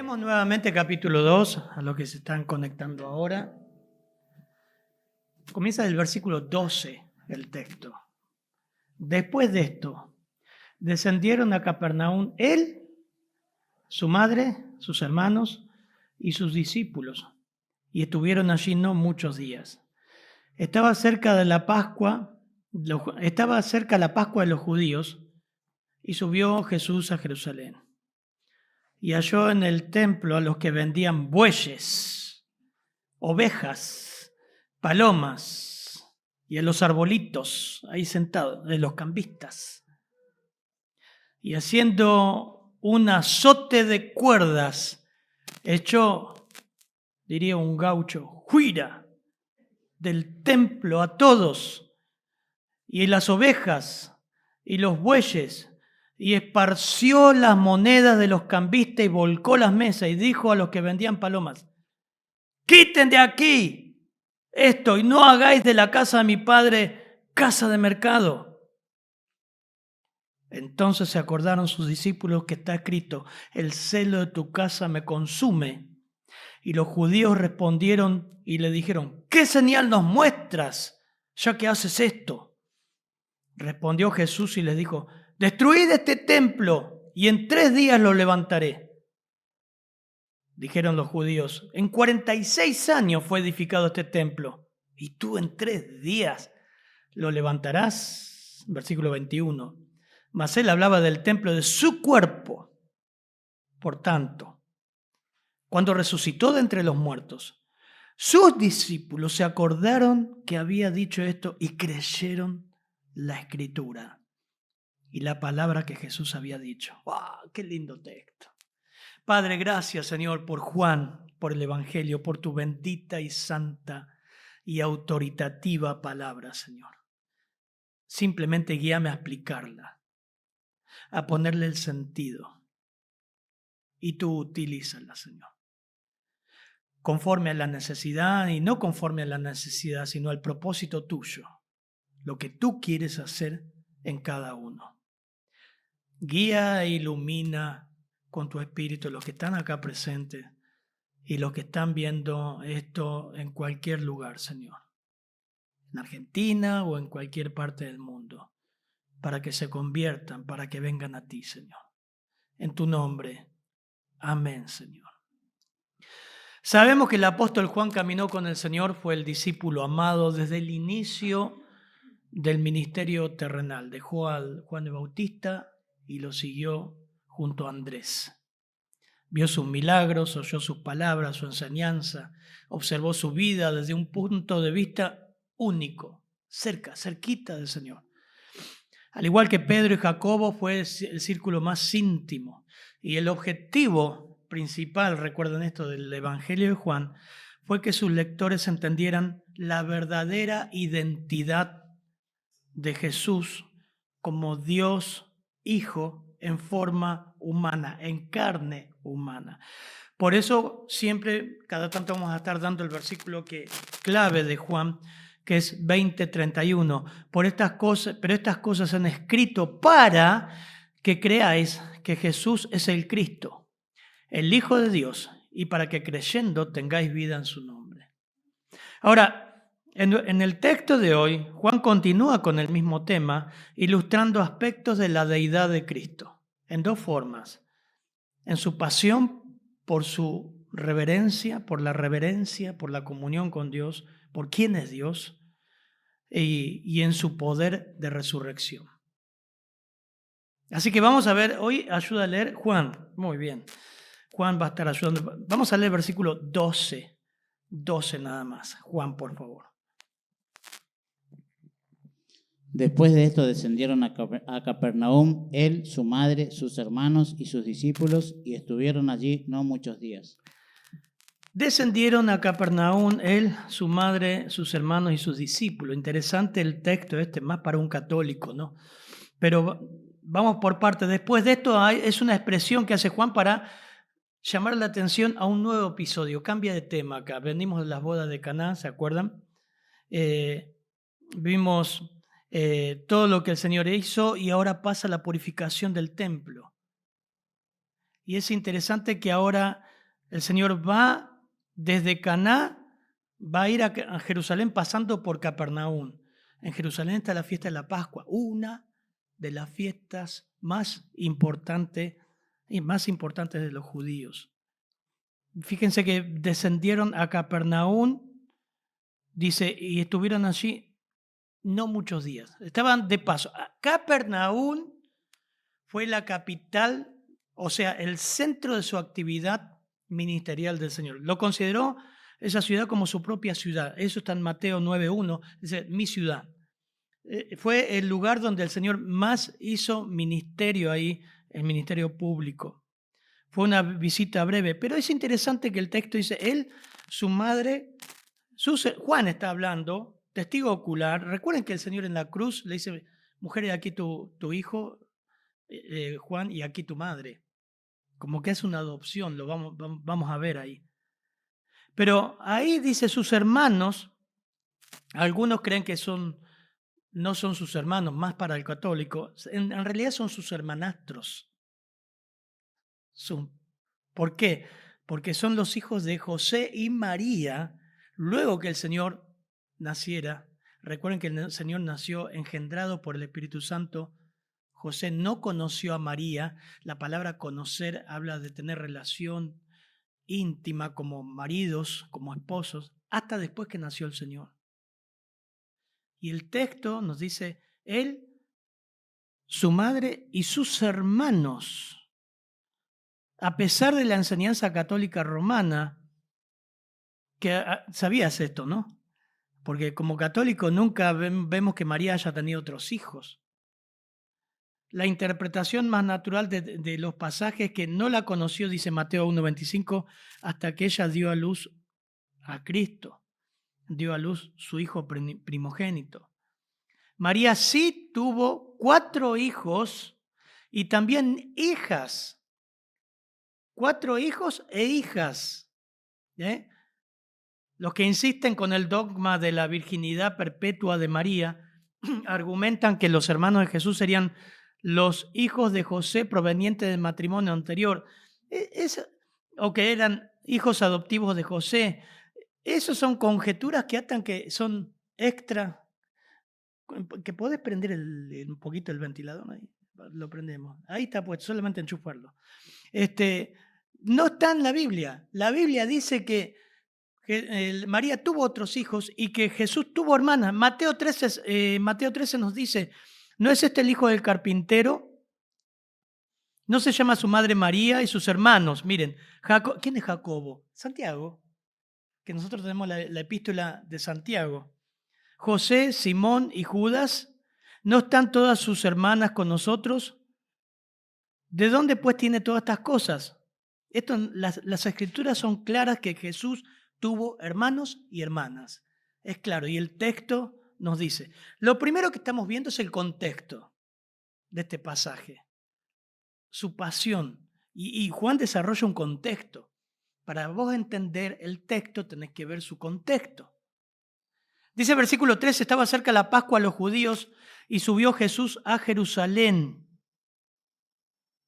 Leemos nuevamente capítulo 2, a los que se están conectando ahora. Comienza del versículo 12 el texto. Después de esto, descendieron a Capernaum él, su madre, sus hermanos y sus discípulos, y estuvieron allí no muchos días. Estaba cerca la Pascua de los judíos, y subió Jesús a Jerusalén. Y halló en el templo a los que vendían bueyes, ovejas, palomas y a los arbolitos ahí sentados, de los cambistas. Y haciendo un azote de cuerdas, echó, diría un gaucho, fuera del templo a todos, y las ovejas y los bueyes, y esparció las monedas de los cambistas y volcó las mesas y dijo a los que vendían palomas: quiten de aquí esto y no hagáis de la casa de mi padre casa de mercado. Entonces se acordaron sus discípulos que está escrito: el celo de tu casa me consume. Y los judíos respondieron y le dijeron: ¿qué señal nos muestras ya que haces esto? Respondió Jesús y les dijo: destruid este templo y en 3 días lo levantaré. Dijeron los judíos: en 46 años fue edificado este templo, y tú en 3 días lo levantarás. Versículo 21. Mas él hablaba del templo de su cuerpo. Por tanto, cuando resucitó de entre los muertos, sus discípulos se acordaron que había dicho esto y creyeron la escritura y la palabra que Jesús había dicho. ¡Wow! ¡Qué lindo texto! Padre, gracias, Señor, por Juan, por el Evangelio, por tu bendita y santa y autoritativa palabra, Señor. Simplemente guíame a explicarla, a ponerle el sentido, y tú utilízala, Señor, conforme a la necesidad, y no conforme a la necesidad, sino al propósito tuyo, lo que tú quieres hacer en cada uno. Guía e ilumina con tu espíritu los que están acá presentes y los que están viendo esto en cualquier lugar, Señor, en Argentina o en cualquier parte del mundo, para que se conviertan, para que vengan a ti, Señor. En tu nombre, amén, Señor. Sabemos que el apóstol Juan caminó con el Señor, fue el discípulo amado desde el inicio del ministerio terrenal. Dejó al Juan el Bautista y lo siguió junto a Andrés. Vio sus milagros, oyó sus palabras, su enseñanza, observó su vida desde un punto de vista único, cerquita del Señor. Al igual que Pedro y Jacobo, fue el círculo más íntimo. Y el objetivo principal, recuerden esto, del Evangelio de Juan, fue que sus lectores entendieran la verdadera identidad de Jesús como Dios Hijo en forma humana, en carne humana. Por eso siempre, cada tanto vamos a estar dando el versículo clave de Juan, que es 20:31. Pero estas cosas han escrito para que creáis que Jesús es el Cristo, el Hijo de Dios, y para que creyendo tengáis vida en su nombre. Ahora, en el texto de hoy, Juan continúa con el mismo tema, ilustrando aspectos de la deidad de Cristo, en 2 formas: en su pasión por su reverencia, por la comunión con Dios, por quién es Dios, y en su poder de resurrección. Así que vamos a ver, hoy ayuda a leer Juan, muy bien, Juan va a estar ayudando. Vamos a leer versículo 12 nada más. Juan, por favor. Después de esto descendieron a Capernaum, él, su madre, sus hermanos y sus discípulos, y estuvieron allí no muchos días. Descendieron a Capernaum, él, su madre, sus hermanos y sus discípulos. Interesante el texto más para un católico, ¿no? Pero vamos por partes. Después de esto es una expresión que hace Juan para llamar la atención a un nuevo episodio. Cambia de tema acá. Venimos de las bodas de Caná, ¿se acuerdan? Vimos todo lo que el Señor hizo y ahora pasa la purificación del templo. Y es interesante que ahora El Señor va desde Caná, va a ir a Jerusalén pasando por Capernaum. En Jerusalén está la fiesta de la Pascua, una de las fiestas más importantes de los judíos. Fíjense que descendieron a Capernaum, dice, y estuvieron allí no muchos días. Estaban de paso. Capernaum fue la capital, o sea, el centro de su actividad ministerial del Señor. Lo consideró esa ciudad como su propia ciudad. Eso está en Mateo 9:1, dice, mi ciudad. Fue el lugar donde el Señor más hizo ministerio ahí, el ministerio público. Fue una visita breve, pero es interesante que el texto dice, él, su madre, Juan está hablando, testigo ocular. Recuerden que el Señor en la cruz le dice, mujer, y aquí tu hijo, Juan, y aquí tu madre. Como que es una adopción, lo vamos a ver ahí. Pero ahí dice sus hermanos, algunos creen que no son sus hermanos, más para el católico, en realidad son sus hermanastros. ¿Por qué? Porque son los hijos de José y María, luego que el Señor naciera. Recuerden que el Señor nació engendrado por el Espíritu Santo. José no conoció a María. La palabra conocer habla de tener relación íntima como maridos, como esposos, hasta después que nació el Señor. Y el texto nos dice, él, su madre y sus hermanos. A pesar de la enseñanza católica romana, que sabías esto, ¿no? Porque como católico nunca vemos que María haya tenido otros hijos. La interpretación más natural de los pasajes que no la conoció, dice Mateo 1:25, hasta que ella dio a luz a Cristo, dio a luz su hijo primogénito. María sí tuvo 4 hijos y también hijas. 4 hijos e hijas. Los que insisten con el dogma de la virginidad perpetua de María argumentan que los hermanos de Jesús serían los hijos de José provenientes del matrimonio anterior, o que eran hijos adoptivos de José. Esas son conjeturas que atan que son extra. Que podés prender un poquito el ventilador ahí. Lo prendemos. Ahí está puesto, solamente enchufarlo. No está en la Biblia. La Biblia dice que María tuvo otros hijos y que Jesús tuvo hermanas. Mateo 13 nos dice, ¿no es este el hijo del carpintero? ¿No se llama su madre María y sus hermanos? Miren, ¿quién es Jacobo? Santiago, que nosotros tenemos la epístola de Santiago. José, Simón y Judas, ¿no están todas sus hermanas con nosotros? ¿De dónde pues tiene todas estas cosas? Las escrituras son claras que Jesús tuvo hermanos y hermanas. Es claro, y el texto nos dice. Lo primero que estamos viendo es el contexto de este pasaje, su pasión. Y Juan desarrolla un contexto. Para vos entender el texto tenés que ver su contexto. Dice el versículo 3, estaba cerca la Pascua a los judíos y subió Jesús a Jerusalén.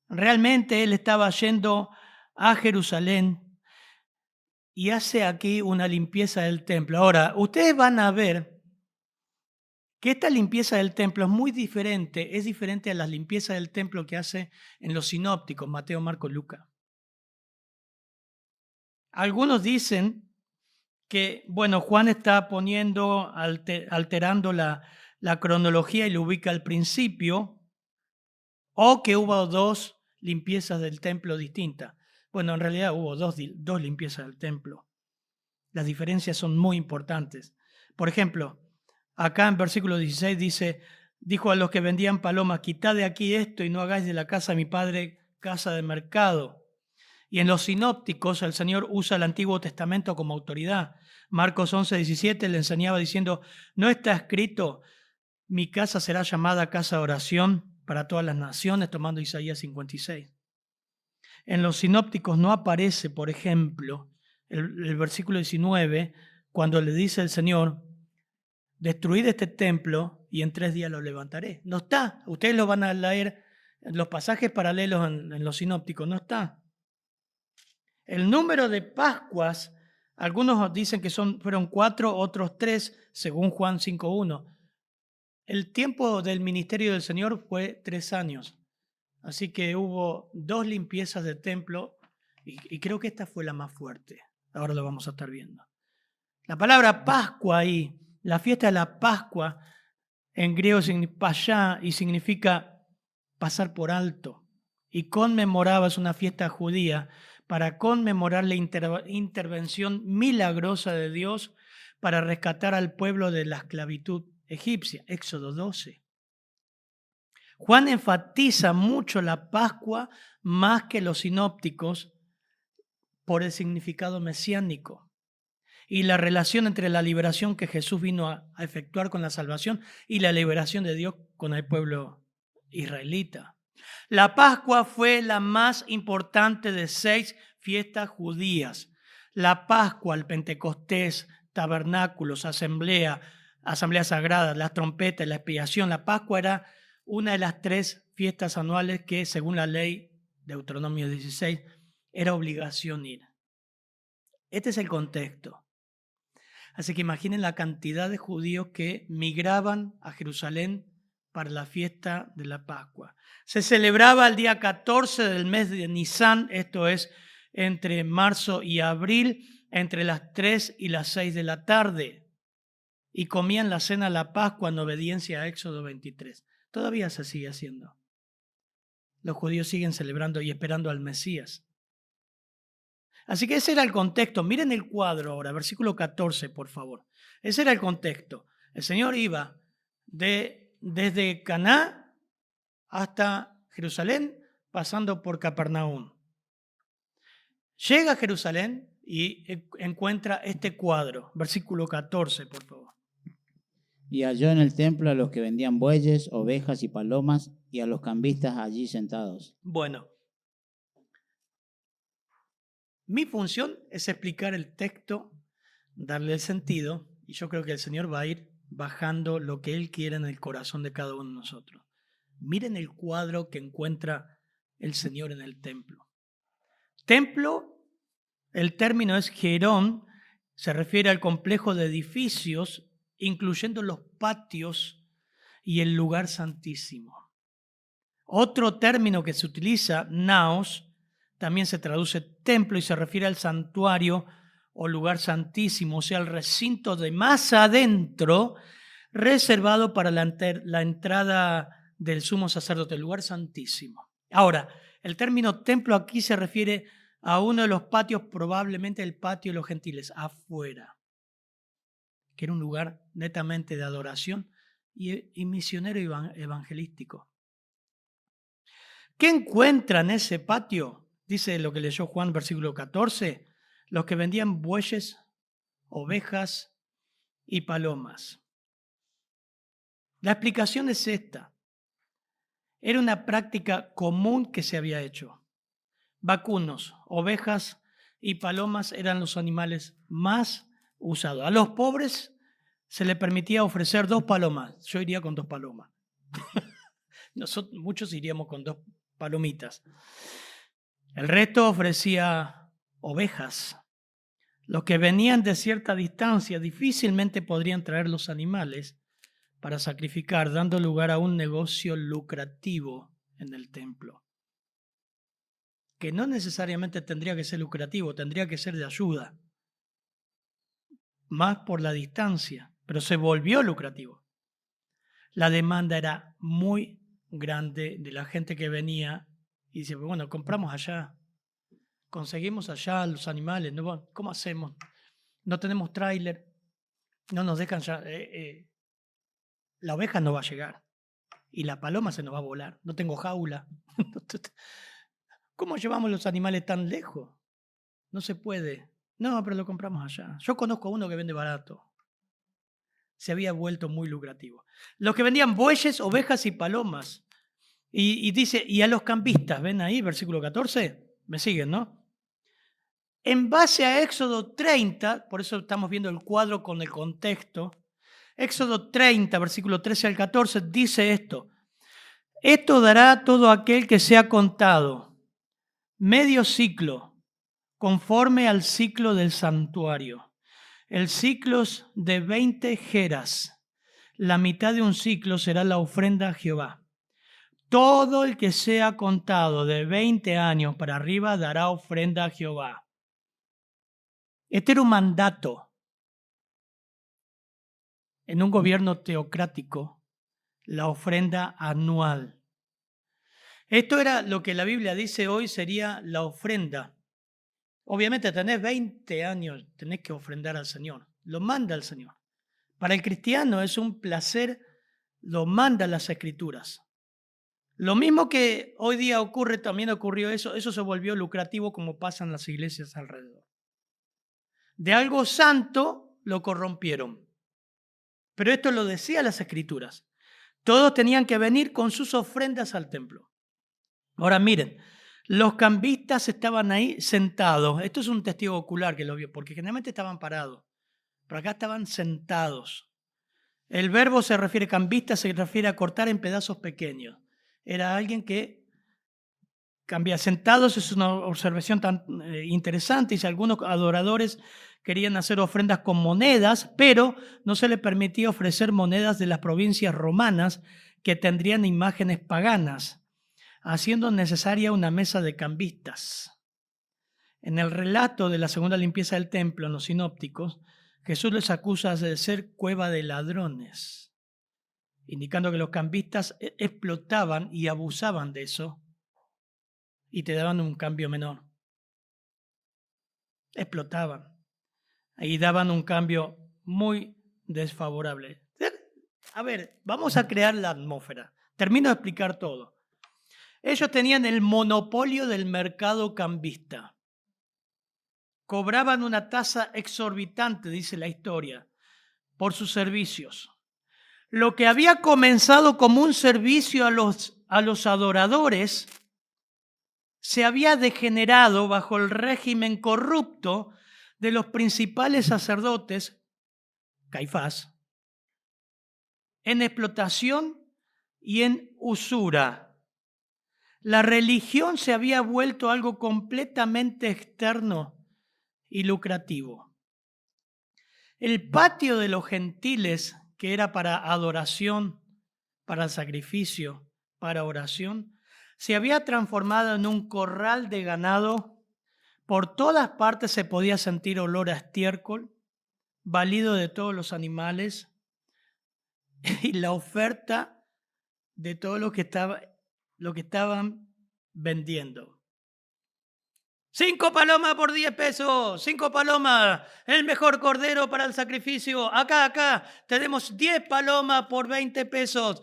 Realmente él estaba yendo a Jerusalén y hace aquí una limpieza del templo. Ahora, ustedes van a ver que esta limpieza del templo es diferente a las limpiezas del templo que hace en los sinópticos, Mateo, Marcos, Lucas. Algunos dicen que, Juan está alterando la cronología y lo ubica al principio, o que hubo 2 limpiezas del templo distintas. En realidad hubo dos limpiezas del templo. Las diferencias son muy importantes. Por ejemplo, acá en versículo 16 dijo a los que vendían palomas, quitad de aquí esto y no hagáis de la casa de mi padre casa de mercado. Y en los sinópticos el Señor usa el Antiguo Testamento como autoridad. Marcos 11:17 le enseñaba diciendo, ¿no está escrito, mi casa será llamada casa de oración para todas las naciones, tomando Isaías 56? En los sinópticos no aparece, por ejemplo, el versículo 19, cuando le dice el Señor, destruid este templo y en 3 días lo levantaré. No está. Ustedes lo van a leer, los pasajes paralelos en los sinópticos, no está. El número de Pascuas, algunos dicen que fueron 4, otros 3, según Juan 5:1. El tiempo del ministerio del Señor fue 3 años. Así que hubo 2 limpiezas de templo y creo que esta fue la más fuerte. Ahora lo vamos a estar viendo. La palabra Pascua ahí, la fiesta de la Pascua, en griego significa pashá y significa pasar por alto. Y conmemoraba, es una fiesta judía, para conmemorar la intervención milagrosa de Dios para rescatar al pueblo de la esclavitud egipcia. Éxodo 12. Juan enfatiza mucho la Pascua más que los sinópticos por el significado mesiánico y la relación entre la liberación que Jesús vino a efectuar con la salvación y la liberación de Dios con el pueblo israelita. La Pascua fue la más importante de 6 fiestas judías. La Pascua, el Pentecostés, tabernáculos, asamblea sagrada, las trompetas, la expiación. La Pascua era una de las 3 fiestas anuales que, según la ley de Deuteronomio 16, era obligación ir. Este es el contexto. Así que imaginen la cantidad de judíos que migraban a Jerusalén para la fiesta de la Pascua. Se celebraba el día 14 del mes de Nisan, esto es entre marzo y abril, entre las 3 y las 6 de la tarde. Y comían la cena de la Pascua en obediencia a Éxodo 23. Todavía se sigue haciendo. Los judíos siguen celebrando y esperando al Mesías. Así que ese era el contexto. Miren el cuadro ahora, versículo 14, por favor. Ese era el contexto. El Señor iba desde Caná hasta Jerusalén, pasando por Capernaum. Llega a Jerusalén y encuentra este cuadro. Versículo 14, por favor. Y halló en el templo a los que vendían bueyes, ovejas y palomas, y a los cambistas allí sentados. Bueno, mi función es explicar el texto, darle el sentido, y yo creo que el Señor va a ir bajando lo que Él quiere en el corazón de cada uno de nosotros. Miren el cuadro que encuentra el Señor en el templo. Templo, el término es Jerón, se refiere al complejo de edificios, incluyendo los patios y el lugar santísimo. Otro término que se utiliza, naos, también se traduce templo y se refiere al santuario o lugar santísimo, o sea, el recinto de más adentro, reservado para la entrada del sumo sacerdote, el lugar santísimo. Ahora, el término templo aquí se refiere a uno de los patios, probablemente el patio de los gentiles, afuera, que era un lugar netamente de adoración y misionero evangelístico. ¿Qué encuentra en ese patio? Dice lo que leyó Juan, versículo 14, los que vendían bueyes, ovejas y palomas. La explicación es esta. Era una práctica común que se había hecho. Vacunos, ovejas y palomas eran los animales más usados. A los pobres se les permitía ofrecer 2 palomas. Yo iría con 2 palomas. Muchos iríamos con 2 palomitas. El resto ofrecía ovejas. Los que venían de cierta distancia difícilmente podrían traer los animales para sacrificar, dando lugar a un negocio lucrativo en el templo. Que no necesariamente tendría que ser lucrativo, tendría que ser de ayuda. Más por la distancia, pero se volvió lucrativo. La demanda era muy grande de la gente que venía y dice, bueno, compramos allá, conseguimos allá los animales, ¿no? ¿Cómo hacemos? No tenemos tráiler, no nos dejan ya, la oveja no va a llegar y la paloma se nos va a volar, no tengo jaula. ¿Cómo llevamos los animales tan lejos? No se puede. No, pero lo compramos allá. Yo conozco a uno que vende barato. Se había vuelto muy lucrativo. Los que vendían bueyes, ovejas y palomas. Y dice, y a los campistas, ¿ven ahí, versículo 14? Me siguen, ¿no? En base a Éxodo 30, por eso estamos viendo el cuadro con el contexto, Éxodo 30, versículo 13 al 14, dice esto. Esto dará a todo aquel que sea contado, medio ciclo, conforme al ciclo del santuario. El ciclo es de 20 geras. La mitad de un ciclo será la ofrenda a Jehová. Todo el que sea contado de 20 años para arriba dará ofrenda a Jehová. Este era un mandato. En un gobierno teocrático, la ofrenda anual. Esto era lo que la Biblia dice hoy sería la ofrenda. Obviamente tenés 20 años, tenés que ofrendar al Señor. Lo manda el Señor. Para el cristiano es un placer, lo manda las Escrituras. Lo mismo que hoy día ocurre, también ocurrió eso se volvió lucrativo como pasa en las iglesias alrededor. De algo santo lo corrompieron. Pero esto lo decía las Escrituras. Todos tenían que venir con sus ofrendas al templo. Ahora miren, los cambistas estaban ahí sentados. Esto es un testigo ocular que lo vio, porque generalmente estaban parados. Pero acá estaban sentados. El verbo se refiere, cambista se refiere a cortar en pedazos pequeños. Era alguien que cambia. Sentados es una observación tan interesante. Y si algunos adoradores querían hacer ofrendas con monedas, pero no se les permitía ofrecer monedas de las provincias romanas que tendrían imágenes paganas, haciendo necesaria una mesa de cambistas. En el relato de la segunda limpieza del templo, en los sinópticos, Jesús les acusa de ser cueva de ladrones, indicando que los cambistas explotaban y abusaban de eso y te daban un cambio menor. Explotaban y daban un cambio muy desfavorable. A ver, vamos a crear la atmósfera. Termino de explicar todo. Ellos tenían el monopolio del mercado cambista. Cobraban una tasa exorbitante, dice la historia, por sus servicios. Lo que había comenzado como un servicio a los adoradores se había degenerado bajo el régimen corrupto de los principales sacerdotes, Caifás, en explotación y en usura. La religión se había vuelto algo completamente externo y lucrativo. El patio de los gentiles, que era para adoración, para sacrificio, para oración, se había transformado en un corral de ganado. Por todas partes se podía sentir olor a estiércol, balido de todos los animales y la oferta de todo lo que estaban vendiendo. 5 palomas por 10 pesos, 5 palomas, el mejor cordero para el sacrificio. Acá, tenemos 10 palomas por 20 pesos.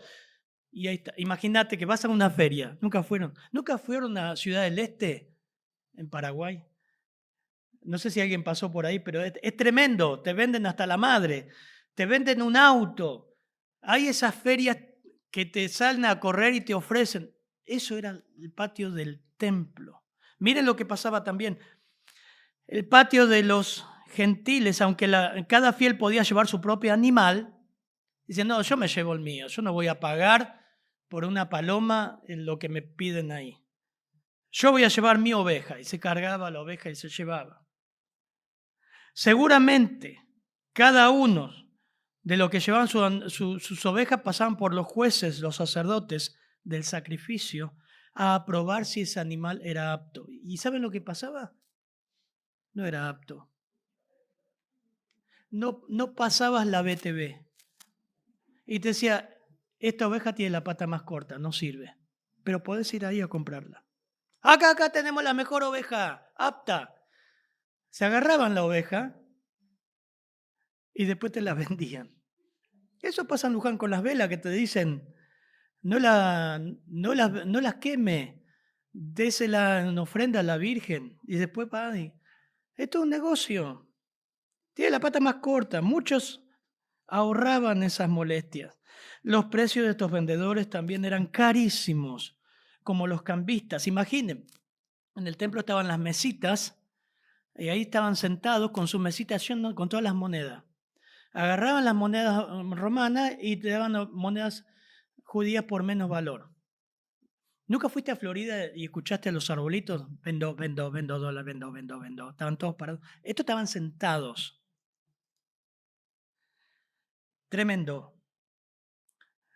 Y ahí está. Imagínate que vas a una feria. ¿Nunca fueron a Ciudad del Este, en Paraguay? No sé si alguien pasó por ahí, pero es tremendo. Te venden hasta la madre. Te venden un auto. Hay esas ferias que te salen a correr y te ofrecen. Eso era el patio del templo. Miren lo que pasaba también. El patio de los gentiles, aunque cada fiel podía llevar su propio animal, dicen, no, yo me llevo el mío, yo no voy a pagar por una paloma en lo que me piden ahí. Yo voy a llevar mi oveja. Y se cargaba la oveja y se llevaba. Seguramente cada uno de los que llevaban sus ovejas pasaban por los jueces, los sacerdotes del sacrificio, a aprobar si ese animal era apto. ¿Y saben lo que pasaba? No era apto. No pasabas la BTV. Y te decía, esta oveja tiene la pata más corta, no sirve. Pero podés ir ahí a comprarla. Acá tenemos la mejor oveja, apta. Se agarraban la oveja y después te la vendían. Eso pasa en Luján con las velas que te dicen, no las queme, désela en ofrenda a la Virgen y después pague. Esto es un negocio. Tiene la pata más corta. Muchos ahorraban esas molestias. Los precios de estos vendedores también eran carísimos, como los cambistas. Imaginen, en el templo estaban las mesitas y ahí estaban sentados con sus mesitas con todas las monedas. Agarraban las monedas romanas y te daban monedas judías por menos valor. ¿Nunca fuiste a Florida y escuchaste a los arbolitos? Vendo, vendo, vendo dólar, vendo, vendo, vendo. Estaban todos parados. Estos estaban sentados. Tremendo.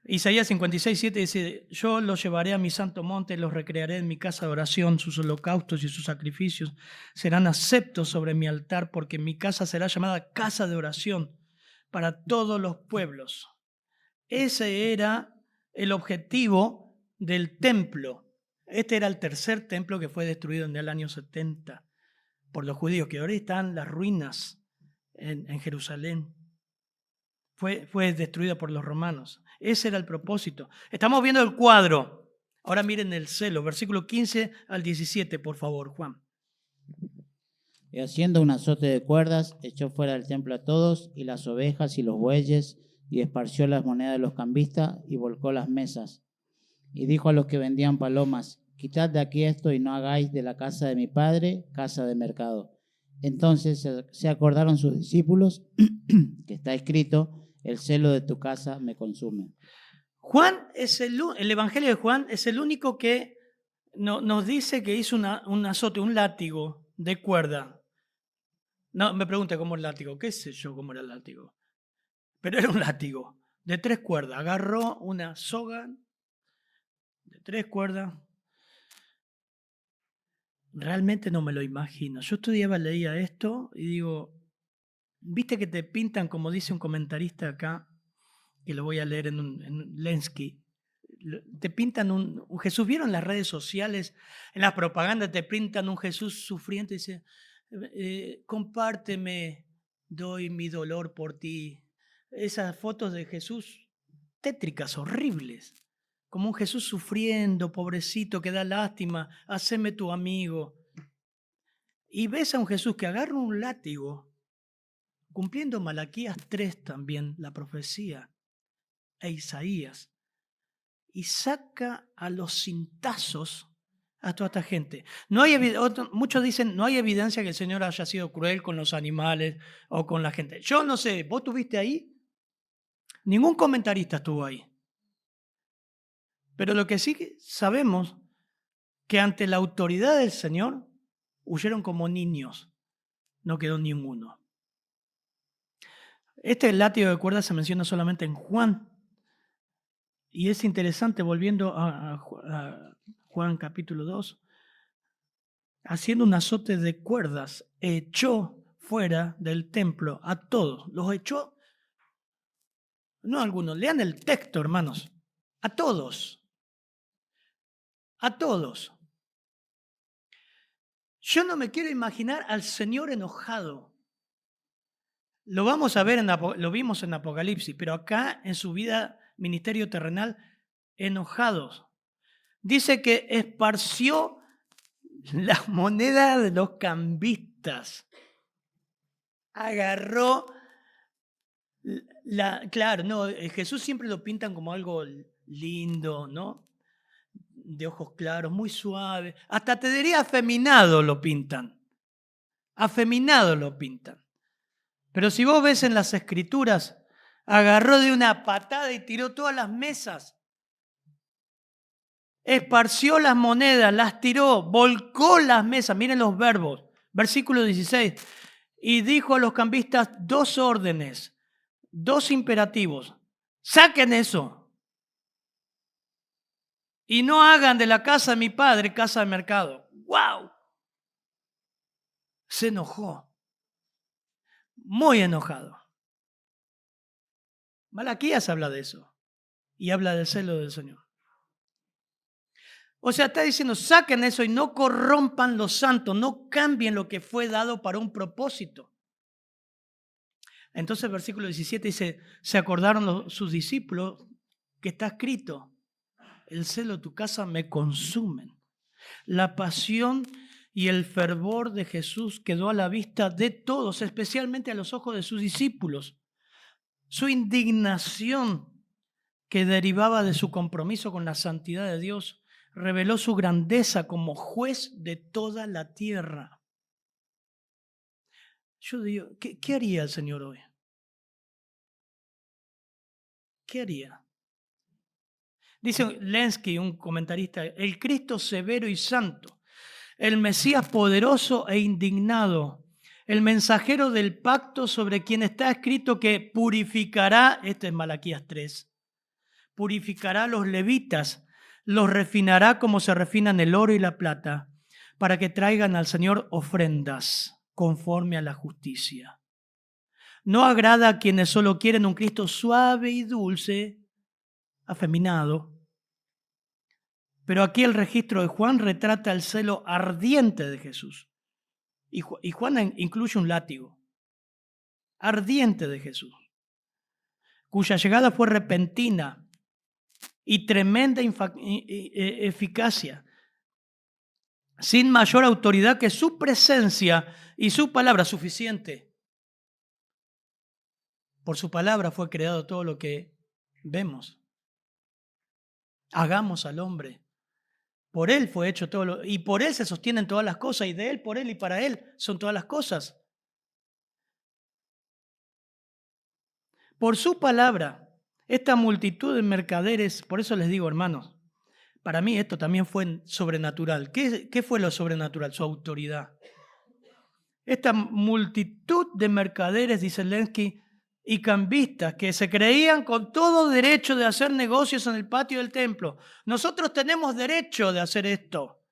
Isaías 56:7 dice, yo los llevaré a mi santo monte, los recrearé en mi casa de oración, sus holocaustos y sus sacrificios serán aceptos sobre mi altar, porque mi casa será llamada casa de oración para todos los pueblos. Ese era el objetivo del templo. Este era el tercer templo que fue destruido en el año 70 por los judíos, que ahora están las ruinas en Jerusalén. Fue destruido por los romanos. Ese era el propósito. Estamos viendo el cuadro. Ahora miren el celo, versículo 15 al 17, por favor, Juan. Y haciendo un azote de cuerdas, echó fuera del templo a todos, y las ovejas y los bueyes, y esparció las monedas de los cambistas, y volcó las mesas. Y dijo a los que vendían palomas, quitad de aquí esto, y no hagáis de la casa de mi padre casa de mercado. Entonces se acordaron sus discípulos, que está escrito, el celo de tu casa me consume. Juan es el Evangelio de Juan es el único que nos dice que hizo un azote, un látigo de cuerda. No, me pregunta cómo el látigo, qué sé yo cómo era el látigo. Pero era un látigo de 3 cuerdas. Agarró una soga de 3 cuerdas. Realmente no me lo imagino. Yo estudiaba, leía esto y digo, viste que te pintan, como dice un comentarista acá, que lo voy a leer en Lenski, te pintan un Jesús. ¿Vieron las redes sociales? En las propagandas te pintan un Jesús sufriente y dice, compárteme, doy mi dolor por ti. Esas fotos de Jesús tétricas, horribles. Como un Jesús sufriendo, pobrecito, que da lástima, haceme tu amigo. Y ves a un Jesús que agarra un látigo, cumpliendo Malaquías 3 también, la profecía, e Isaías, y saca a los cintazos a toda esta gente. No hay muchos dicen, no hay evidencia que el Señor haya sido cruel con los animales o con la gente. Yo no sé, ¿vos estuviste ahí? Ningún comentarista estuvo ahí. Pero lo que sí sabemos, que ante la autoridad del Señor, huyeron como niños. No quedó ninguno. Este látigo de cuerda se menciona solamente en Juan. Y es interesante, volviendo a Juan capítulo 2, haciendo un azote de cuerdas, echó fuera del templo a todos. Los echó, no a algunos, lean el texto, hermanos. A todos. A todos. Yo no me quiero imaginar al Señor enojado. Lo vamos a ver, lo vimos en Apocalipsis, pero acá en su vida, ministerio terrenal, enojados. Dice que esparció la moneda de los cambistas. Agarró claro, no, Jesús siempre lo pintan como algo lindo, ¿no? De ojos claros, muy suave. Hasta te diría afeminado lo pintan. Afeminado lo pintan. Pero si vos ves en las escrituras, agarró de una patada y tiró todas las mesas. Esparció las monedas, las tiró, volcó las mesas. Miren los verbos. Versículo 16. Y dijo a los cambistas 2 órdenes, 2 imperativos. Saquen eso. Y no hagan de la casa de mi padre casa de mercado. ¡Wow! Se enojó. Muy enojado. Malaquías habla de eso. Y habla del celo del Señor. O sea, está diciendo, saquen eso y no corrompan lo santo, no cambien lo que fue dado para un propósito. Entonces el versículo 17 dice, se acordaron sus discípulos que está escrito, el celo de tu casa me consumen. La pasión y el fervor de Jesús quedó a la vista de todos, especialmente a los ojos de sus discípulos. Su indignación, que derivaba de su compromiso con la santidad de Dios, reveló su grandeza como juez de toda la tierra. Yo digo, ¿qué haría el Señor hoy? ¿Qué haría? Dice Lenski, un comentarista, el Cristo severo y santo, el Mesías poderoso e indignado, el mensajero del pacto sobre quien está escrito que purificará, este es Malaquías 3, purificará a los levitas, los refinará como se refinan el oro y la plata, para que traigan al Señor ofrendas conforme a la justicia. No agrada a quienes solo quieren un Cristo suave y dulce, afeminado. Pero aquí el registro de Juan retrata el celo ardiente de Jesús. Y Juan incluye un látigo. Ardiente de Jesús, cuya llegada fue repentina y tremenda eficacia, sin mayor autoridad que su presencia y su palabra suficiente. Por su palabra fue creado todo lo que vemos. Hagamos al hombre. Por él fue hecho todo y por él se sostienen todas las cosas, y de él, por él y para él son todas las cosas. Por su palabra, esta multitud de mercaderes, por eso les digo, hermanos, para mí esto también fue sobrenatural. ¿Qué fue lo sobrenatural? Su autoridad. Esta multitud de mercaderes, dice Lenski, y cambistas que se creían con todo derecho de hacer negocios en el patio del templo. Nosotros tenemos derecho de hacer esto.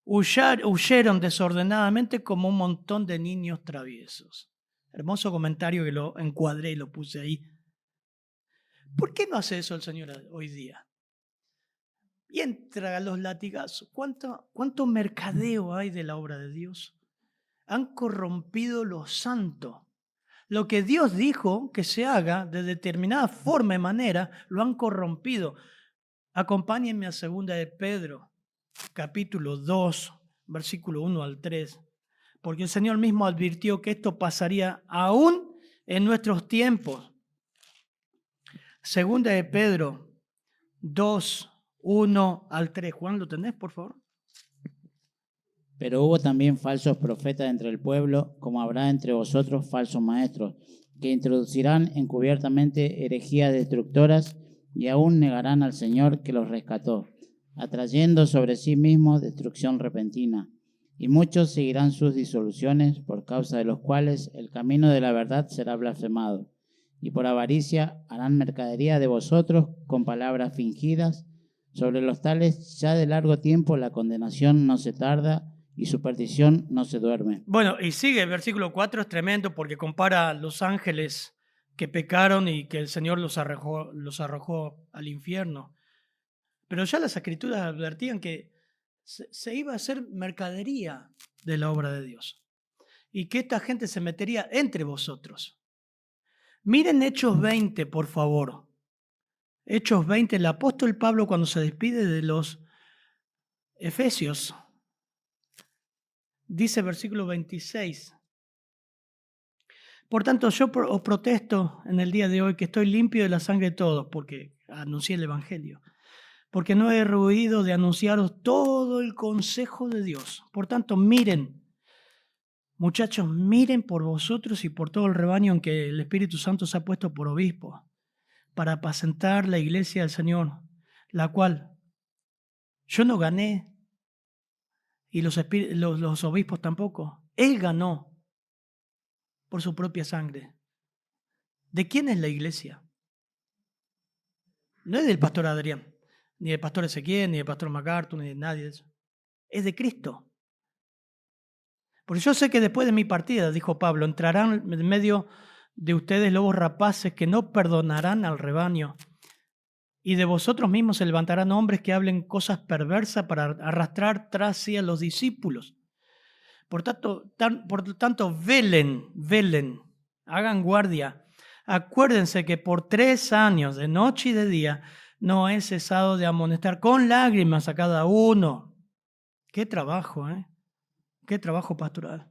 Huyeron desordenadamente como un montón de niños traviesos. Hermoso comentario que lo encuadré y lo puse ahí. ¿Por qué no hace eso el Señor hoy día? Y entra a los latigazos. ¿Cuánto mercadeo hay de la obra de Dios? Han corrompido lo santo. Lo que Dios dijo que se haga de determinada forma y manera, lo han corrompido. Acompáñenme a 2 de Pedro, capítulo 2, versículo 1 al 3. Porque el Señor mismo advirtió que esto pasaría aún en nuestros tiempos. 2 de Pedro 2, 1 al 3. Juan, ¿lo tenés, por favor? Pero hubo también falsos profetas entre el pueblo, como habrá entre vosotros falsos maestros, que introducirán encubiertamente herejías destructoras y aún negarán al Señor que los rescató, atrayendo sobre sí mismos destrucción repentina. Y muchos seguirán sus disoluciones, por causa de los cuales el camino de la verdad será blasfemado. Y por avaricia harán mercadería de vosotros con palabras fingidas. Sobre los tales ya de largo tiempo la condenación no se tarda y su perdición no se duerme. Bueno, y sigue el versículo 4, es tremendo porque compara a los ángeles que pecaron y que el Señor los arrojó al infierno. Pero ya las Escrituras advertían que se iba a hacer mercadería de la obra de Dios y que esta gente se metería entre vosotros. Miren Hechos 20, por favor. Hechos 20, el apóstol Pablo cuando se despide de los Efesios, dice versículo 26. Por tanto, yo os protesto en el día de hoy que estoy limpio de la sangre de todos, porque anuncié el Evangelio, porque no he rehuido de anunciaros todo el consejo de Dios. Por tanto, miren, muchachos, miren por vosotros y por todo el rebaño en que el Espíritu Santo se ha puesto por obispo, para apacentar la iglesia del Señor, la cual yo no gané, y los obispos tampoco. Él ganó por su propia sangre. ¿De quién es la iglesia? No es del pastor Adrián, ni del pastor Ezequiel, ni del pastor MacArthur, ni de nadie de eso. Es de Cristo. Porque yo sé que después de mi partida, dijo Pablo, entrarán en medio de ustedes lobos rapaces que no perdonarán al rebaño. Y de vosotros mismos se levantarán hombres que hablen cosas perversas para arrastrar tras sí a los discípulos. Por tanto, velen, hagan guardia. Acuérdense que por 3 años, de noche y de día, no he cesado de amonestar con lágrimas a cada uno. Qué trabajo, ¿eh? Qué trabajo pastoral.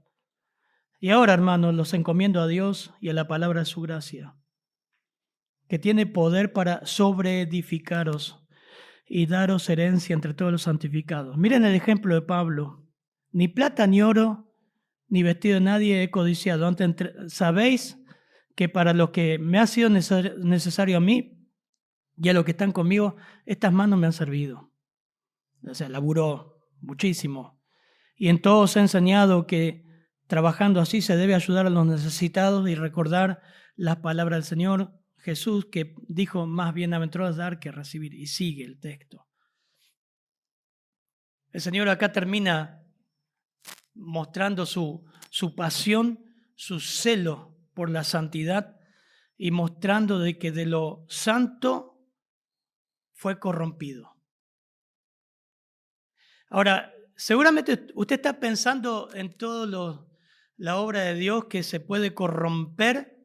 Y ahora, hermanos, los encomiendo a Dios y a la palabra de su gracia, que tiene poder para sobreedificaros y daros herencia entre todos los santificados. Miren el ejemplo de Pablo. Ni plata ni oro, ni vestido de nadie he codiciado. Antes sabéis que para lo que me ha sido necesario a mí, y a los que están conmigo, estas manos me han servido. O sea, laburó muchísimo. Y en todo se ha enseñado que trabajando así se debe ayudar a los necesitados y recordar las palabras del Señor Jesús, que dijo: más bienaventurado es dar que recibir. Y sigue el texto. El Señor acá termina mostrando su pasión, su celo por la santidad y mostrando de que de lo santo fue corrompido. Ahora, seguramente usted está pensando en toda la obra de Dios que se puede corromper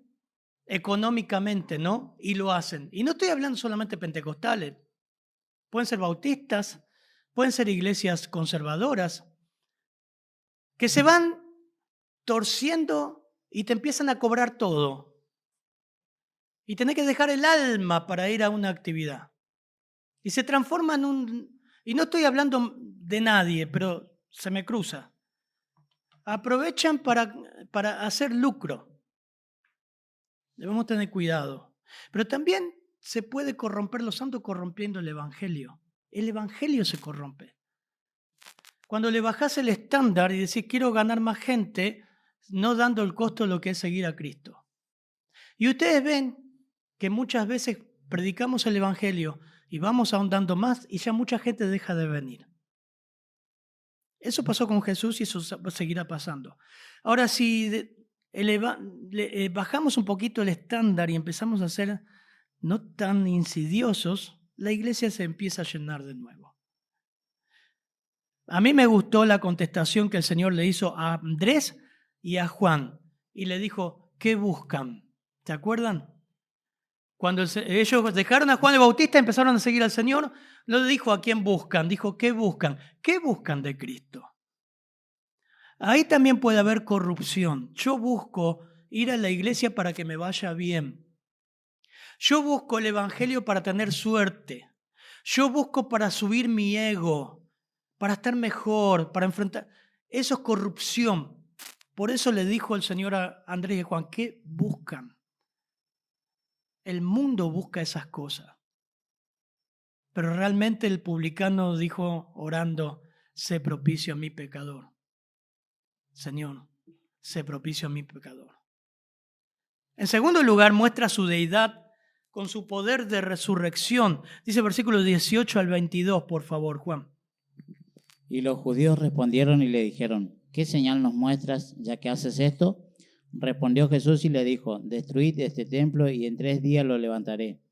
económicamente, ¿no? Y lo hacen. Y no estoy hablando solamente de pentecostales. Pueden ser bautistas, pueden ser iglesias conservadoras, que se van torciendo y te empiezan a cobrar todo. Y tenés que dejar el alma para ir a una actividad. Y se transforma en un... Y no estoy hablando de nadie, pero se me cruza. Aprovechan para hacer lucro. Debemos tener cuidado. Pero también se puede corromper lo santo corrompiendo el Evangelio. El Evangelio se corrompe. Cuando le bajás el estándar y decís: quiero ganar más gente, no dando el costo de lo que es seguir a Cristo. Y ustedes ven que muchas veces predicamos el Evangelio y vamos ahondando más y ya mucha gente deja de venir. Eso pasó con Jesús y eso seguirá pasando. Ahora, si bajamos un poquito el estándar y empezamos a ser no tan insidiosos, la iglesia se empieza a llenar de nuevo. A mí me gustó la contestación que el Señor le hizo a Andrés y a Juan. Y le dijo: ¿qué buscan? ¿Se acuerdan? Cuando ellos dejaron a Juan el Bautista y empezaron a seguir al Señor, no dijo a quién buscan, dijo ¿qué buscan? ¿Qué buscan de Cristo? Ahí también puede haber corrupción. Yo busco ir a la iglesia para que me vaya bien. Yo busco el Evangelio para tener suerte. Yo busco para subir mi ego, para estar mejor, para enfrentar. Eso es corrupción. Por eso le dijo el Señor a Andrés y Juan: ¿qué buscan? El mundo busca esas cosas. Pero realmente el publicano dijo orando: sé propicio a mi pecador. Señor, sé propicio a mi pecador. En segundo lugar, muestra su deidad con su poder de resurrección. Dice versículos 18 al 22, por favor, Juan. Y los judíos respondieron y le dijeron: ¿qué señal nos muestras ya que haces esto? Respondió Jesús y le dijo: destruid este templo y en 3 días lo levantaré.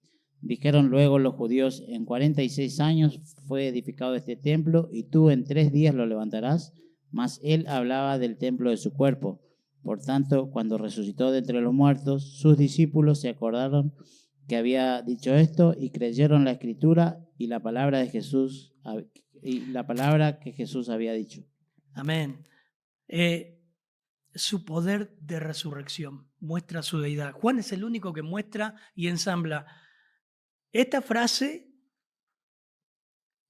Dijeron luego los judíos: en 46 años fue edificado este templo y tú en 3 días lo levantarás. Mas él hablaba del templo de su cuerpo. Por tanto, cuando resucitó de entre los muertos, sus discípulos se acordaron que había dicho esto y creyeron la escritura y la palabra de Jesús y la palabra que Jesús había dicho. Amén. Su poder de resurrección muestra su deidad. Juan es el único que muestra y ensambla esta frase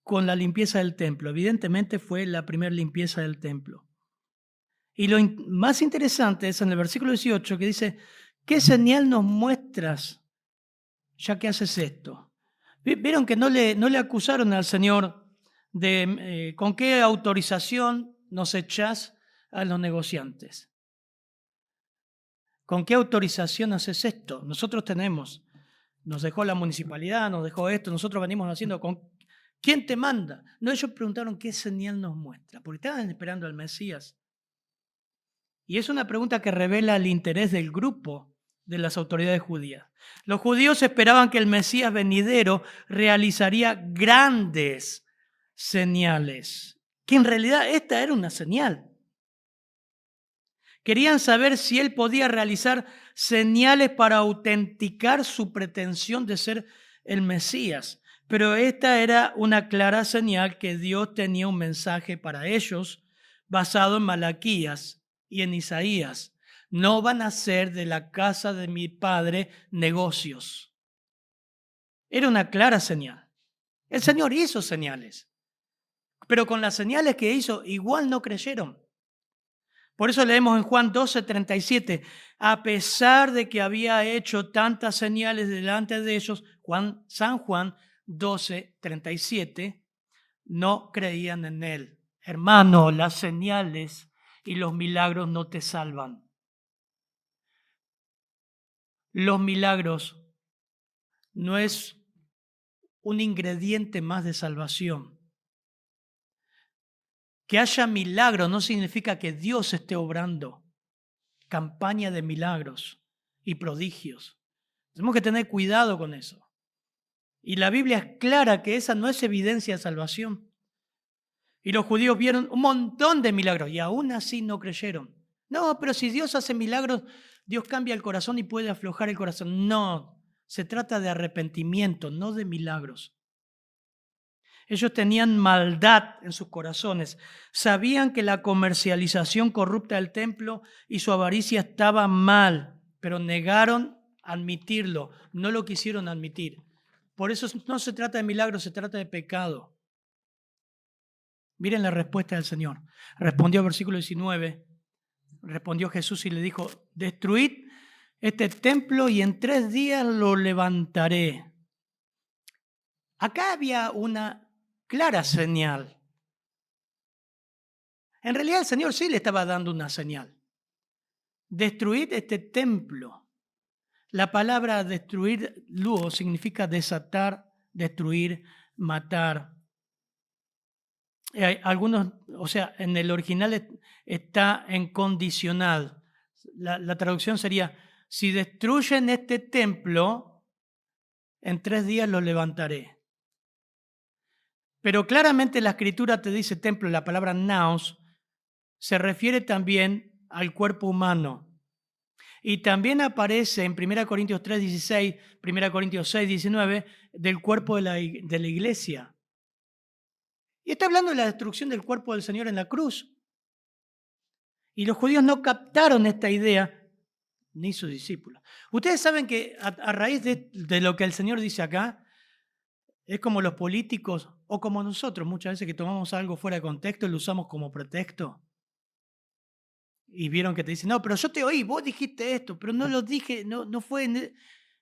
con la limpieza del templo. Evidentemente fue la primera limpieza del templo. Y lo más interesante es en el versículo 18 que dice: ¿qué señal nos muestras ya que haces esto? Vieron que no le acusaron al Señor de con qué autorización nos echás a los negociantes. ¿Con qué autorización haces esto? Nosotros tenemos. Nos dejó la municipalidad, nos dejó esto, nosotros venimos haciendo. ¿Quién te manda? No, ellos preguntaron: ¿qué señal nos muestra? Porque estaban esperando al Mesías. Y es una pregunta que revela el interés del grupo de las autoridades judías. Los judíos esperaban que el Mesías venidero realizaría grandes señales, que en realidad esta era una señal. Querían saber si él podía realizar señales para autenticar su pretensión de ser el Mesías. Pero esta era una clara señal que Dios tenía un mensaje para ellos basado en Malaquías y en Isaías. No van a hacer de la casa de mi padre negocios. Era una clara señal. El Señor hizo señales, pero con las señales que hizo igual no creyeron. Por eso leemos en Juan 12:37, a pesar de que había hecho tantas señales delante de ellos, San Juan 12:37, no creían en él. Hermano, las señales y los milagros no te salvan. Los milagros no es un ingrediente más de salvación. Que haya milagros no significa que Dios esté obrando. Campaña de milagros y prodigios. Tenemos que tener cuidado con eso. Y la Biblia es clara que esa no es evidencia de salvación. Y los judíos vieron un montón de milagros y aún así no creyeron. No, pero si Dios hace milagros, Dios cambia el corazón y puede aflojar el corazón. No, se trata de arrepentimiento, no de milagros. Ellos tenían maldad en sus corazones. Sabían que la comercialización corrupta del templo y su avaricia estaba mal, pero negaron admitirlo, no lo quisieron admitir. Por eso no se trata de milagros, se trata de pecado. Miren la respuesta del Señor. Respondió versículo 19, respondió Jesús y le dijo, destruid este templo y en 3 días lo levantaré. Acá había una clara señal. En realidad el Señor sí le estaba dando una señal. Destruid este templo. La palabra destruir, luo, significa desatar, destruir, matar. Algunos, o sea, en el original está en condicional. La traducción sería, si destruyen este templo, en 3 días lo levantaré. Pero claramente la escritura te dice templo, la palabra naos, se refiere también al cuerpo humano. Y también aparece en 1 Corintios 3:16, 1 Corintios 6:19, del cuerpo de la iglesia. Y está hablando de la destrucción del cuerpo del Señor en la cruz. Y los judíos no captaron esta idea, ni sus discípulos. Ustedes saben que a raíz de lo que el Señor dice acá, es como los políticos o como nosotros muchas veces que tomamos algo fuera de contexto y lo usamos como pretexto. Y vieron que te dicen, no, pero yo te oí, vos dijiste esto, pero no lo dije, no fue en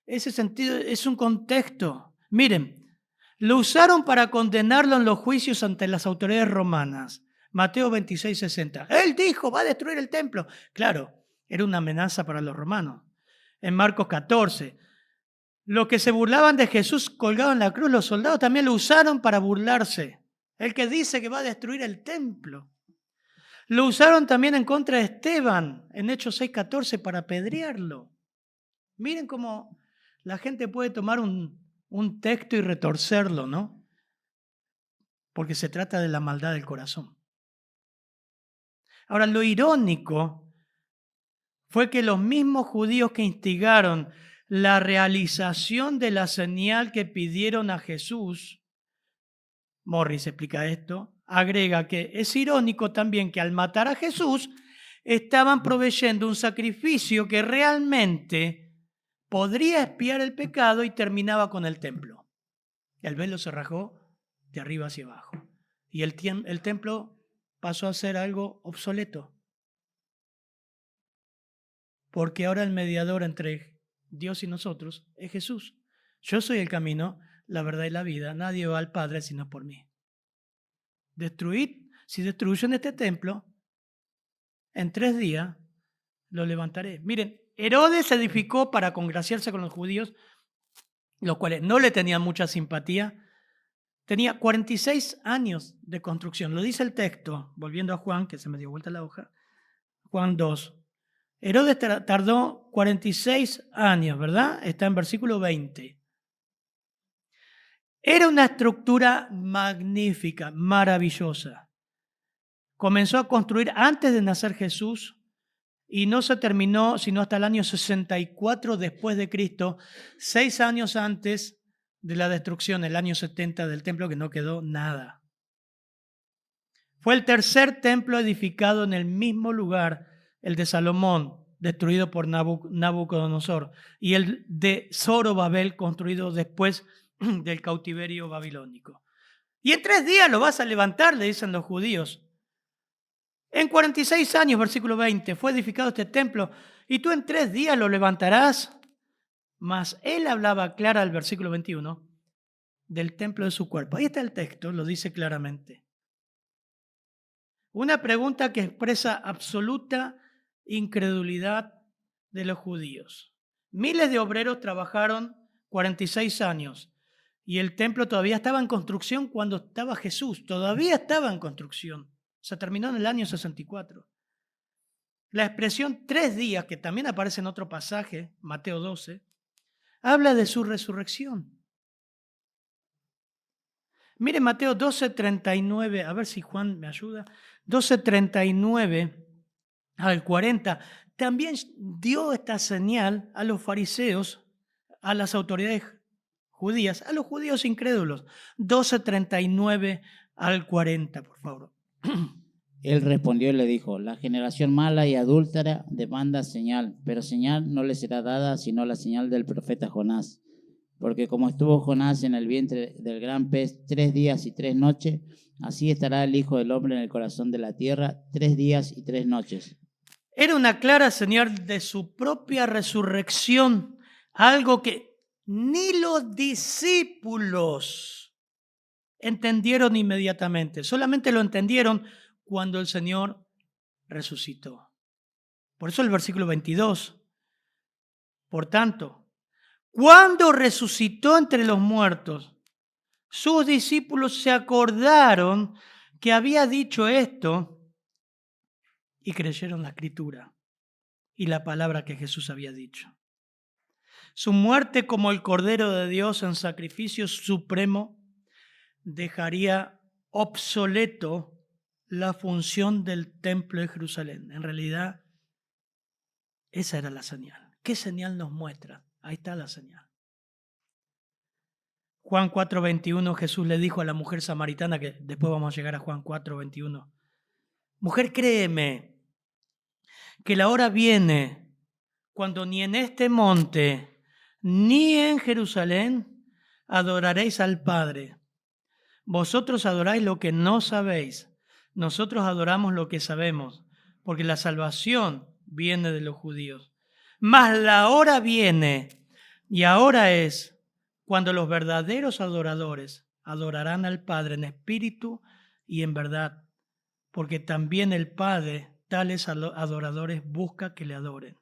ese sentido, es un contexto. Miren, lo usaron para condenarlo en los juicios ante las autoridades romanas. Mateo 26:60. Él dijo, va a destruir el templo. Claro, era una amenaza para los romanos. En Marcos 14. Los que se burlaban de Jesús colgado en la cruz, los soldados también lo usaron para burlarse. El que dice que va a destruir el templo. Lo usaron también en contra de Esteban en Hechos 6:14 para apedrearlo. Miren cómo la gente puede tomar un texto y retorcerlo, ¿no? Porque se trata de la maldad del corazón. Ahora, lo irónico fue que los mismos judíos que instigaron la realización de la señal que pidieron a Jesús, Morris explica esto, agrega que es irónico también que al matar a Jesús estaban proveyendo un sacrificio que realmente podría expiar el pecado y terminaba con el templo. El velo se rajó de arriba hacia abajo y el templo pasó a ser algo obsoleto. Porque ahora el mediador entre Dios y nosotros es Jesús. Yo soy el camino, la verdad y la vida. Nadie va al Padre sino por mí. Si destruyen este templo, en 3 días lo levantaré. Miren, Herodes se edificó para congraciarse con los judíos, los cuales no le tenían mucha simpatía. Tenía 46 años de construcción. Lo dice el texto, volviendo a Juan, que se me dio vuelta la hoja, Juan 2. Herodes tardó 46 años, ¿verdad? Está en versículo 20. Era una estructura magnífica, maravillosa. Comenzó a construir antes de nacer Jesús y no se terminó sino hasta el año 64 después de Cristo, 6 años antes de la destrucción, el año 70 del templo, que no quedó nada. Fue el tercer templo edificado en el mismo lugar, el de Salomón, destruido por Nabucodonosor, y el de Zorobabel, construido después del cautiverio babilónico. Y en 3 días lo vas a levantar, le dicen los judíos. En 46 años, versículo 20, fue edificado este templo y tú en 3 días lo levantarás. Mas él hablaba clara al versículo 21 del templo de su cuerpo. Ahí está el texto, lo dice claramente. Una pregunta que expresa absoluta incredulidad de los judíos. Miles de obreros trabajaron 46 años y el templo todavía estaba en construcción cuando estaba Jesús. Todavía estaba en construcción. Se terminó en el año 64. La expresión 3 días, que también aparece en otro pasaje, Mateo 12, habla de su resurrección. Mire Mateo 12:39, a ver si Juan me ayuda. 12:39 al 40. También dio esta señal a los fariseos, a las autoridades judías, a los judíos incrédulos. 12:39 al 40, por favor. Él respondió y le dijo: la generación mala y adúltera demanda señal, pero señal no le será dada sino la señal del profeta Jonás. Porque como estuvo Jonás en el vientre del gran pez 3 días y 3 noches, así estará el Hijo del Hombre en el corazón de la tierra 3 días y 3 noches. Era una clara señal de su propia resurrección, algo que ni los discípulos entendieron inmediatamente. Solamente lo entendieron cuando el Señor resucitó. Por eso el versículo 22. Por tanto, cuando resucitó entre los muertos, sus discípulos se acordaron que había dicho esto y creyeron la Escritura y la palabra que Jesús había dicho. Su muerte como el Cordero de Dios en sacrificio supremo dejaría obsoleto la función del templo de Jerusalén. En realidad, esa era la señal. ¿Qué señal nos muestra? Ahí está la señal. Juan 4:21, Jesús le dijo a la mujer samaritana, que después vamos a llegar a Juan 4:21. Mujer, créeme, que la hora viene cuando ni en este monte ni en Jerusalén adoraréis al Padre. Vosotros adoráis lo que no sabéis. Nosotros adoramos lo que sabemos, porque la salvación viene de los judíos. Mas la hora viene, y ahora es, cuando los verdaderos adoradores adorarán al Padre en espíritu y en verdad, porque también el Padre tales adoradores busca que le adoren.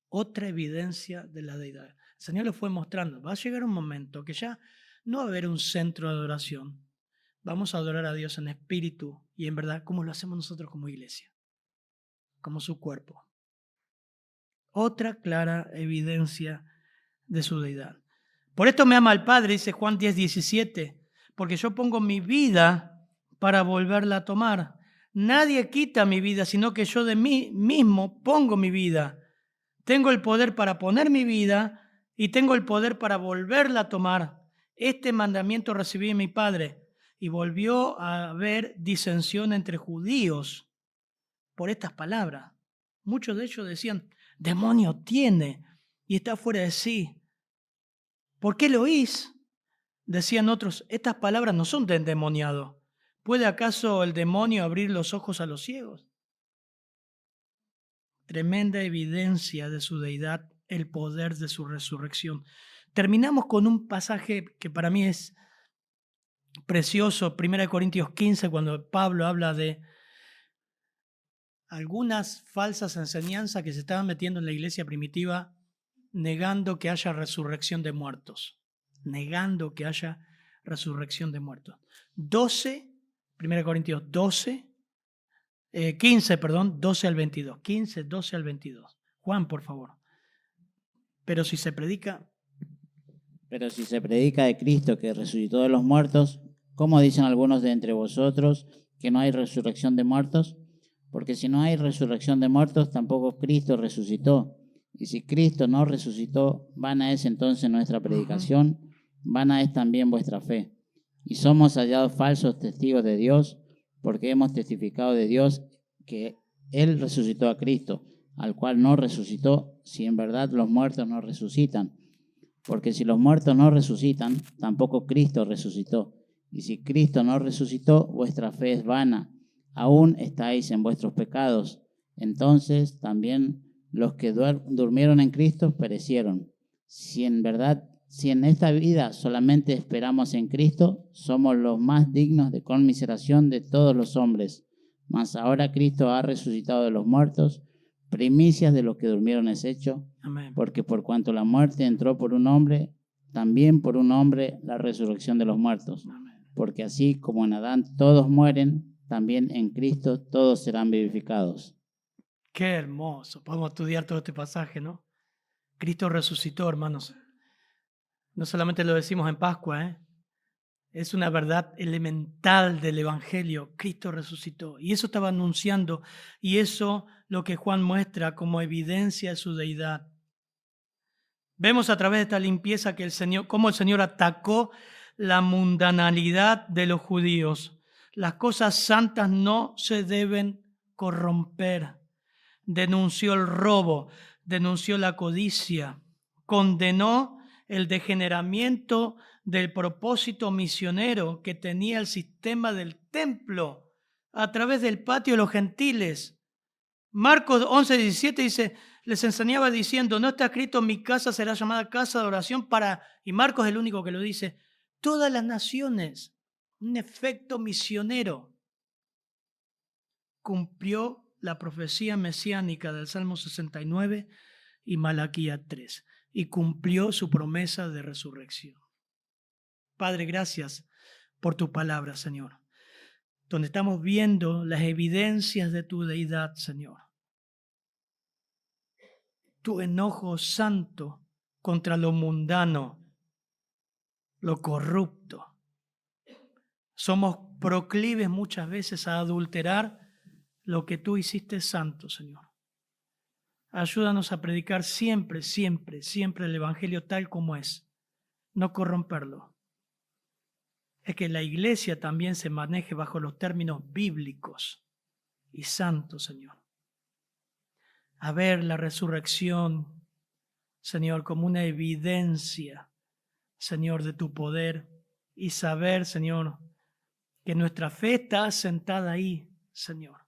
Otra evidencia de la deidad. El Señor lo fue mostrando. Va a llegar un momento que ya no va a haber un centro de adoración. Vamos a adorar a Dios en espíritu y en verdad, como lo hacemos nosotros como iglesia, como su cuerpo. Otra clara evidencia de su deidad. Por esto me ama el Padre, dice Juan 10:17, porque yo pongo mi vida para volverla a tomar. Nadie quita mi vida, sino que yo de mí mismo pongo mi vida. Tengo el poder para poner mi vida y tengo el poder para volverla a tomar. Este mandamiento recibí de mi Padre. Y volvió a haber disensión entre judíos por estas palabras. Muchos de ellos decían, demonio tiene y está fuera de sí. ¿Por qué lo oís? Decían otros, estas palabras no son de endemoniado. ¿Puede acaso el demonio abrir los ojos a los ciegos? Tremenda evidencia de su deidad, el poder de su resurrección. Terminamos con un pasaje que para mí es precioso, 1 Corintios 15, cuando Pablo habla de algunas falsas enseñanzas que se estaban metiendo en la iglesia primitiva, negando que haya resurrección de muertos. Negando que haya resurrección de muertos. 1 Corintios 15, 12 al 22. 15, 12 al 22. Juan, por favor. Pero si se predica de Cristo que resucitó de los muertos, ¿cómo dicen algunos de entre vosotros que no hay resurrección de muertos? Porque si no hay resurrección de muertos, tampoco Cristo resucitó. Y si Cristo no resucitó, vana es entonces nuestra predicación, vana es también vuestra fe. Y somos hallados falsos testigos de Dios, porque hemos testificado de Dios que Él resucitó a Cristo, al cual no resucitó, si en verdad los muertos no resucitan. Porque si los muertos no resucitan, tampoco Cristo resucitó. Y si Cristo no resucitó, vuestra fe es vana, aún estáis en vuestros pecados. Entonces también los que durmieron en Cristo perecieron. Si en esta vida solamente esperamos en Cristo, somos los más dignos de conmiseración de todos los hombres. Mas ahora Cristo ha resucitado de los muertos, primicias de los que durmieron es hecho, Amén. porque por cuanto la muerte entró por un hombre, también por un hombre la resurrección de los muertos. Amén. Porque así como en Adán todos mueren, también en Cristo todos serán vivificados. Qué hermoso. Podemos estudiar todo este pasaje, ¿no? Cristo resucitó, hermanos. No solamente lo decimos en Pascua, ¿eh? Es una verdad elemental del Evangelio. Cristo resucitó. Y eso estaba anunciando. Y eso lo que Juan muestra como evidencia de su deidad. Vemos a través de esta limpieza que cómo el Señor atacó la mundanalidad de los judíos. Las cosas santas no se deben corromper. Denunció el robo, denunció la codicia, condenó el degeneramiento del propósito misionero que tenía el sistema del templo a través del patio de los gentiles. Marcos 11:17 dice, les enseñaba diciendo, no está escrito mi casa será llamada casa de oración para, y Marcos es el único que lo dice, todas las naciones, un efecto misionero. Cumplió la profecía mesiánica del Salmo 69 y Malaquías 3, y cumplió su promesa de resurrección. Padre, gracias por tu palabra, Señor, donde estamos viendo las evidencias de tu deidad, Señor. Tu enojo santo contra lo mundano, lo corrupto. Somos proclives muchas veces a adulterar lo que tú hiciste santo, Señor. Ayúdanos a predicar siempre, siempre, siempre el Evangelio tal como es, no corromperlo. Es que la iglesia también se maneje bajo los términos bíblicos y santos, Señor. A ver la resurrección, Señor, como una evidencia, Señor, de tu poder y saber, Señor, que nuestra fe está asentada ahí, Señor.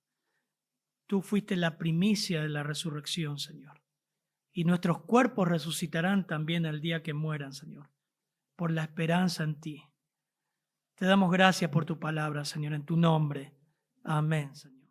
Tú fuiste la primicia de la resurrección, Señor. Y nuestros cuerpos resucitarán también el día que mueran, Señor, por la esperanza en ti. Te damos gracias por tu palabra, Señor, en tu nombre. Amén, Señor.